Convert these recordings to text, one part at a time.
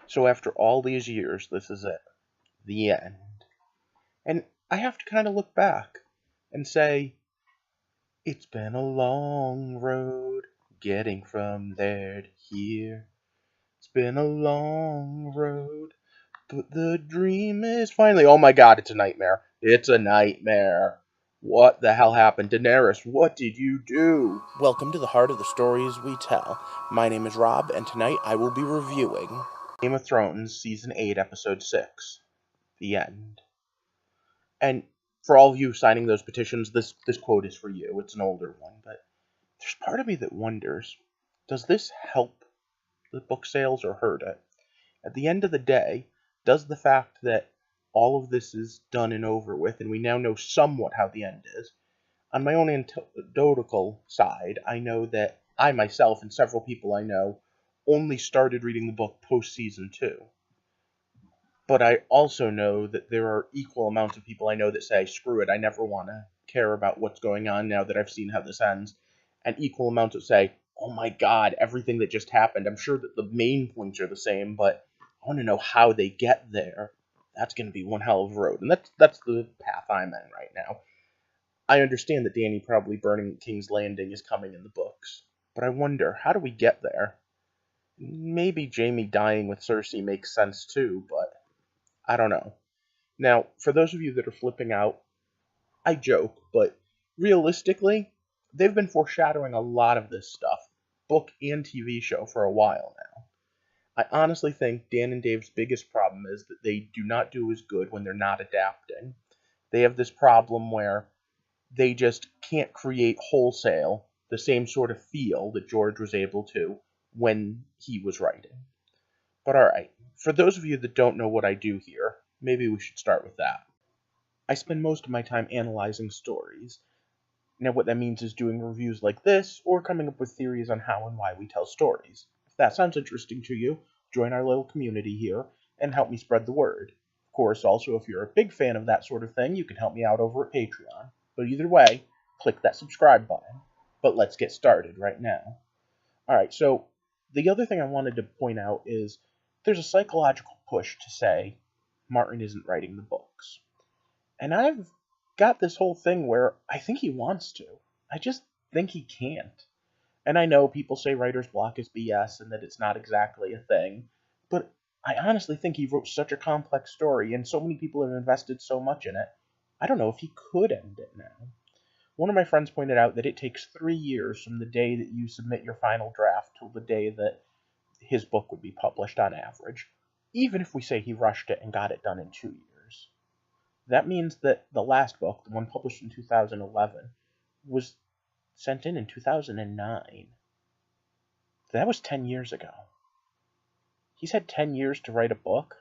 So after all these years, this is it. The end. And I have to kind of look back and say, it's been a long road getting from there to here. It's been a long road, but the dream is finally. Oh my god, it's a nightmare. It's a nightmare. What the hell happened? Daenerys, what did you do? Welcome to the heart of the stories we tell. My name is Rob, and tonight I will be reviewing Game of Thrones, Season 8, Episode 6. The end. And for all of you signing those petitions, this quote is for you. It's an older one, but there's part of me that wonders, does this help the book sales or hurt it? At the end of the day, does the fact that all of this is done and over with, and we now know somewhat how the end is, on my own anecdotal side, I know that I myself and several people I know only started reading the book post season 2. But I also know that there are equal amounts of people I know that say, screw it, I never want to care about what's going on now that I've seen how this ends. And equal amounts that say, oh my god, everything that just happened. I'm sure that the main points are the same, but I want to know how they get there. That's going to be one hell of a road. And that's the path I'm in right now. I understand that Dany probably burning King's Landing is coming in the books. But I wonder, how do we get there? Maybe Jaime dying with Cersei makes sense too, but I don't know. Now, for those of you that are flipping out, I joke, but realistically, they've been foreshadowing a lot of this stuff, book and TV show, for a while now. I honestly think Dan and Dave's biggest problem is that they do not do as good when they're not adapting. They have this problem where they just can't create wholesale the same sort of feel that George was able to when he was writing. But alright, for those of you that don't know what I do here, maybe we should start with that. I spend most of my time analyzing stories. Now, what that means is doing reviews like this, or coming up with theories on how and why we tell stories. If that sounds interesting to you, join our little community here and help me spread the word. Of course, also, if you're a big fan of that sort of thing, you can help me out over at Patreon. But either way, click that subscribe button. But let's get started right now. Alright, so the other thing I wanted to point out is there's a psychological push to say Martin isn't writing the books. And I've got this whole thing where I think he wants to. I just think he can't. And I know people say writer's block is BS and that it's not exactly a thing, but I honestly think he wrote such a complex story and so many people have invested so much in it. I don't know if he could end it now. One of my friends pointed out that it takes 3 years from the day that you submit your final draft till the day that his book would be published on average, even if we say he rushed it and got it done in 2 years. That means that the last book, the one published in 2011, was sent in 2009. That was 10 years ago. He's had 10 years to write a book,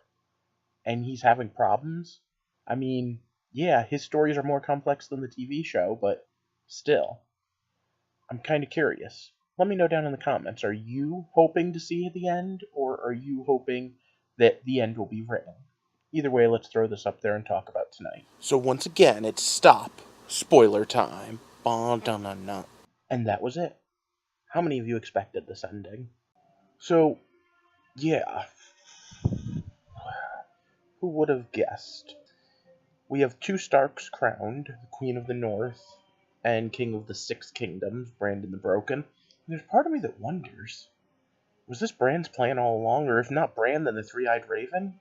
and he's having problems? I mean, yeah, his stories are more complex than the TV show, but still. I'm kind of curious. Let me know down in the comments. Are you hoping to see the end, or are you hoping that the end will be written? Either way, let's throw this up there and talk about tonight. So once again, it's stop. Spoiler time. Ba-da-na-na. And that was it. How many of you expected this ending? So, yeah, who would have guessed? We have two Starks crowned, the Queen of the North and King of the Six Kingdoms, Brandon the Broken. And there's part of me that wonders, was this Bran's plan all along, or if not Bran, then the Three-Eyed Raven?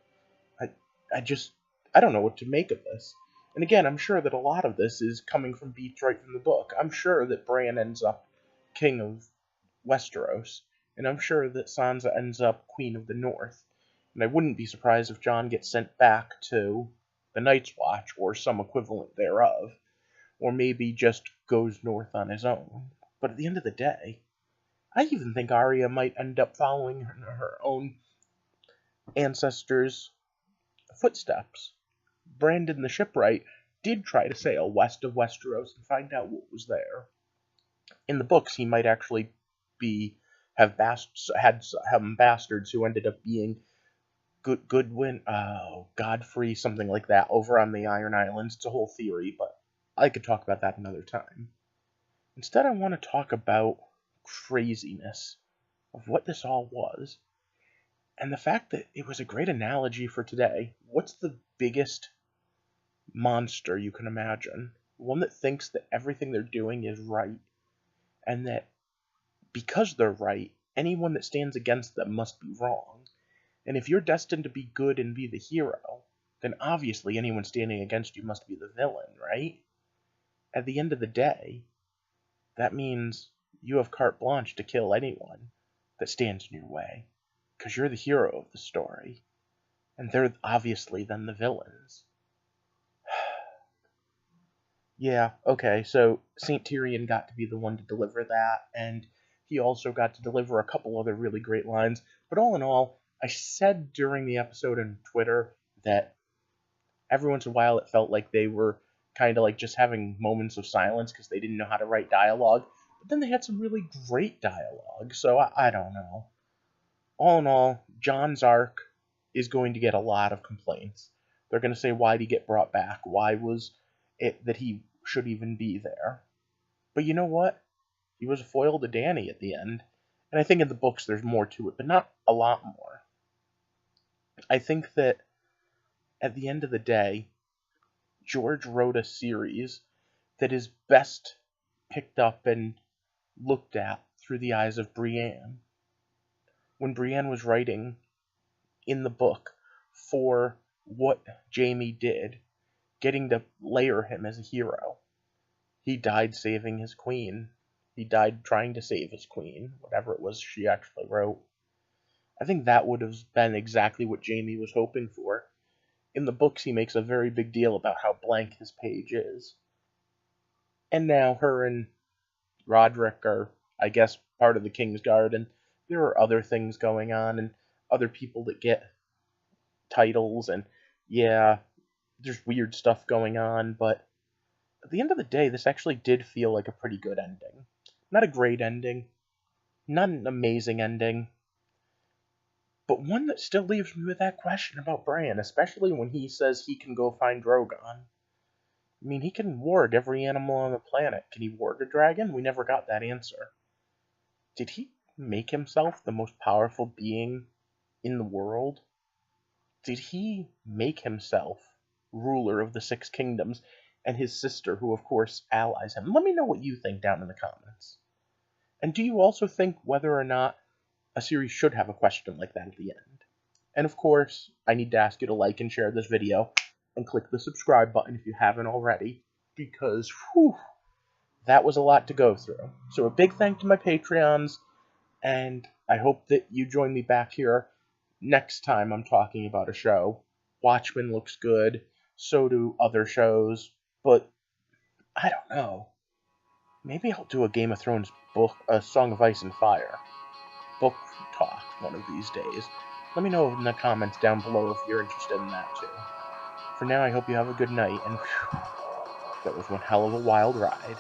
I, I just, I don't know what to make of this. And again, I'm sure that a lot of this is coming from beats right from the book. I'm sure that Bran ends up King of Westeros, and I'm sure that Sansa ends up Queen of the North. And I wouldn't be surprised if Jon gets sent back to the Night's Watch, or some equivalent thereof, or maybe just goes north on his own. But at the end of the day, I even think Arya might end up following her own ancestors' footsteps. Brandon the Shipwright did try to sail west of Westeros and find out what was there. In the books, he might actually be have bastards who ended up being Goodwin, Godfrey, something like that, over on the Iron Islands. It's a whole theory, but I could talk about that another time. Instead, I want to talk about craziness of what this all was. And the fact that it was a great analogy for today. What's the biggest monster you can imagine? One that thinks that everything they're doing is right, and that because they're right, anyone that stands against them must be wrong. And if you're destined to be good and be the hero, then obviously anyone standing against you must be the villain, right? At the end of the day, that means you have carte blanche to kill anyone that stands in your way, because you're the hero of the story, and they're obviously then the villains. Yeah, okay, so St. Tyrion got to be the one to deliver that, and he also got to deliver a couple other really great lines. But all in all, I said during the episode on Twitter that every once in a while it felt like they were kind of like just having moments of silence because they didn't know how to write dialogue. But then they had some really great dialogue, so I don't know. All in all, Jon's arc is going to get a lot of complaints. They're going to say, why did he get brought back? Why was it that he should even be there? But you know what? He was a foil to Dany at the end. And I think in the books there's more to it, but not a lot more. I think that at the end of the day, George wrote a series that is best picked up and looked at through the eyes of Brienne. When Brienne was writing in the book for what Jaime did, getting to layer him as a hero. He died saving his queen. He died trying to save his queen, whatever it was she actually wrote. I think that would have been exactly what Jaime was hoping for. In the books, he makes a very big deal about how blank his page is. And now her and Roderick are, I guess, part of the Kingsguard, and there are other things going on, and other people that get titles, and yeah, there's weird stuff going on, but at the end of the day, this actually did feel like a pretty good ending. Not a great ending, not an amazing ending, but one that still leaves me with that question about Bran, especially when he says he can go find Drogon. I mean, he can ward every animal on the planet. Can he ward a dragon? We never got that answer. Did he make himself the most powerful being in the world? Did he make himself ruler of the Six Kingdoms and his sister, who of course allies him? Let me know what you think down in the comments. And do you also think whether or not a series should have a question like that at the end? And of course, I need to ask you to like and share this video and click the subscribe button if you haven't already, because whew, that was a lot to go through. So a big thank to my Patreons, and I hope that you join me back here next time I'm talking about a show. Watchmen looks good, so do other shows, but I don't know. Maybe I'll do a Game of Thrones book, a Song of Ice and Fire book talk one of these days. Let me know in the comments down below if you're interested in that too. For now, I hope you have a good night, and whew, that was one hell of a wild ride.